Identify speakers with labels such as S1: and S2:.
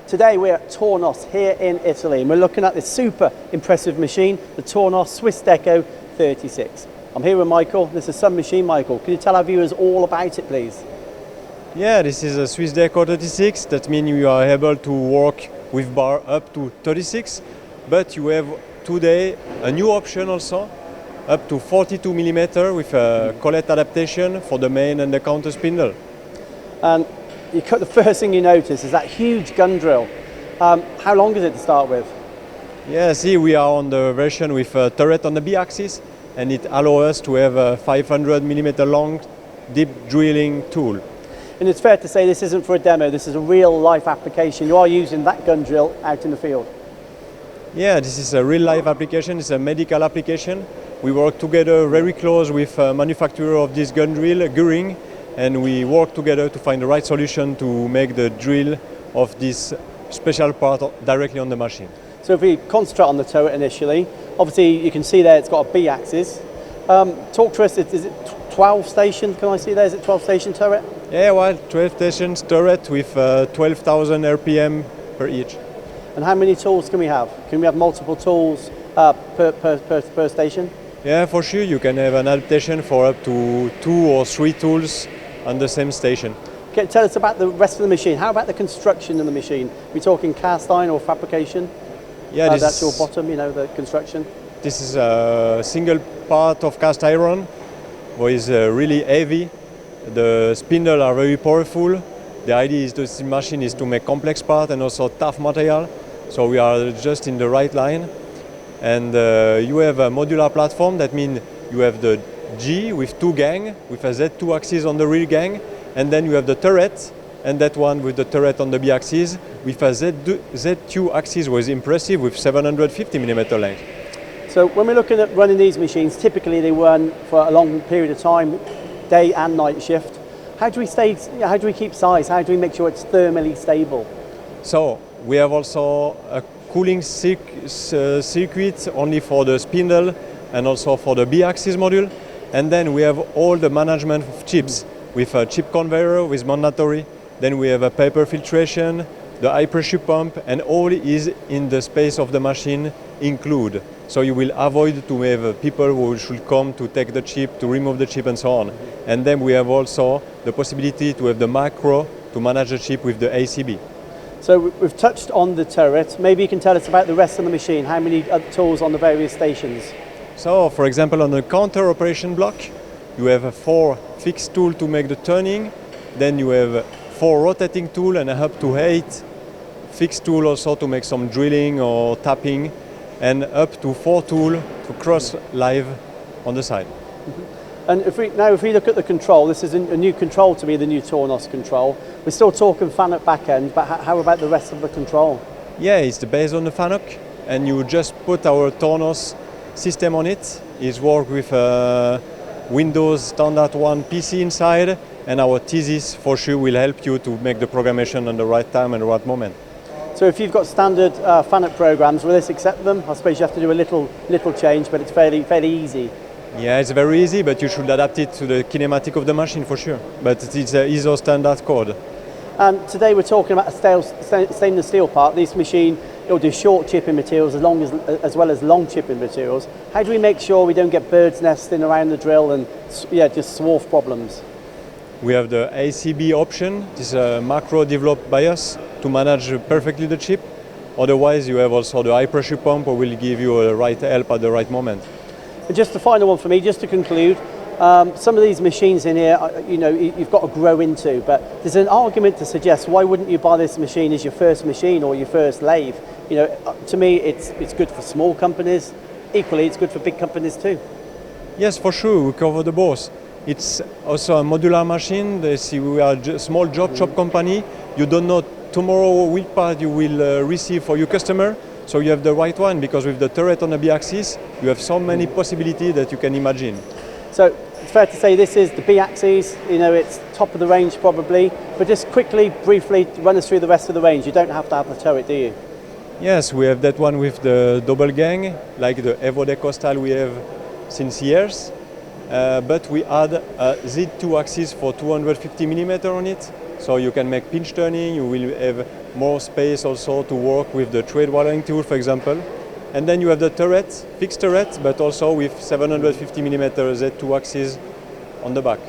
S1: Today we're at Tornos here in Italy and we're looking at this super impressive machine, the Tornos SwissDECO 36. I'm here with Michael. This is some machine, Michael. Can you tell our viewers all about it, please?
S2: Yeah, this is a SwissDECO 36. That means you are able to work with bar up to 36, but you have today a new option also, up to 42 mm with a collet adaptation for the main and the counter spindle.
S1: And the first thing you notice is that huge gun drill. How long is it to start with?
S2: Yeah, see, we are on the version with a turret on the B-axis, and it allows us to have a 500 mm long deep drilling tool.
S1: And it's fair to say this isn't for a demo, this is a real life application. You are using that gun drill out in the field.
S2: Yeah, this is a real life application, it's a medical application. We work together very close with a manufacturer of this gun drill, Göring, and we work together to find the right solution to make the drill of this special part directly on the machine.
S1: So if we concentrate on the turret initially, obviously you can see there it's got a B-axis. Talk to us, is it 12 station, can I see there, is it 12 station turret?
S2: Yeah, well, 12 stations turret with 12,000 RPM per each.
S1: And how many tools can we have? Can we have multiple tools per station?
S2: Yeah, for sure, you can have an adaptation for up to 2 or 3 tools on the same station.
S1: Okay, tell us about the rest of the machine. How about the construction of the machine? Are we talking cast iron or fabrication?
S2: Yeah,
S1: that's your bottom, you know, the construction.
S2: This is a single part of cast iron, which is really heavy. The spindles are very powerful. The idea is this machine is to make complex parts and also tough material. So we are just in the right line. And you have a modular platform. That means you have the G with 2 gang, with a Z2 axis on the rear gang, and then you have the turret, and that one with the turret on the B axis, with a Z2 axis was impressive with 750 mm length.
S1: So when we're looking at running these machines, typically they run for a long period of time, day and night shift. How do we keep size? How do we make sure it's thermally stable?
S2: So we have also a cooling circuit only for the spindle and also for the B-axis module. And then we have all the management of chips with a chip conveyor with mandatory. Then we have a paper filtration, the high pressure pump, and all is in the space of the machine include. So you will avoid to have people who should come to take the chip, to remove the chip and so on. And then we have also the possibility to have the macro to manage the chip with the ACB.
S1: So we've touched on the turret. Maybe you can tell us about the rest of the machine, how many tools on the various stations?
S2: So for example, on the counter operation block, you have 4 fixed tools to make the turning. Then you have 4 rotating tools and up to 8 fixed tools also to make some drilling or tapping, and up to 4 tools to cross live on the side.
S1: Mm-hmm. And if we look at the control, this is a new control to me, the new Tornos control. We're still talking FANUC back end, but how about the rest of the control?
S2: Yeah, it's based on the FANUC, and you just put our Tornos system on it. It's work with Windows Standard 1 PC inside, and our thesis for sure will help you to make the programmation on the right time and the right moment.
S1: So if you've got standard FANUC programs, will this accept them? I suppose you have to do a little change, but it's fairly easy.
S2: Yeah, it's very easy, but you should adapt it to the kinematic of the machine for sure. But it's an ISO standard code.
S1: And today we're talking about a stainless steel part. This machine, it'll do short chipping materials as well as long chipping materials. How do we make sure we don't get birds nesting around the drill and just swarf problems?
S2: We have the ACB option. This is a macro developed by us to manage perfectly the chip. Otherwise, you have also the high pressure pump who will give you the right help at the right moment.
S1: And just the final one for me, just to conclude, some of these machines in here, you've got to grow into, but there's an argument to suggest why wouldn't you buy this machine as your first machine or your first lathe? To me, it's good for small companies. Equally, it's good for big companies too.
S2: Yes, for sure, we cover the both. It's also a modular machine. We are a small job shop company. You don't know tomorrow which part you will receive for your customer. So you have the right one, because with the turret on the B-axis, you have so many possibilities that you can imagine.
S1: So it's fair to say this is the B-axis, it's top of the range probably, but just quickly, briefly, run us through the rest of the range. You don't have to have the turret, do you?
S2: Yes, we have that one with the double gang, like the SwissDECO style we have since years. But we add a Z2 axis for 250 mm on it. So you can make pinch turning, you will have more space also to work with the trade wiring tool, for example. And then you have the turret, fixed turret, but also with 750mm Z2 axis on the back.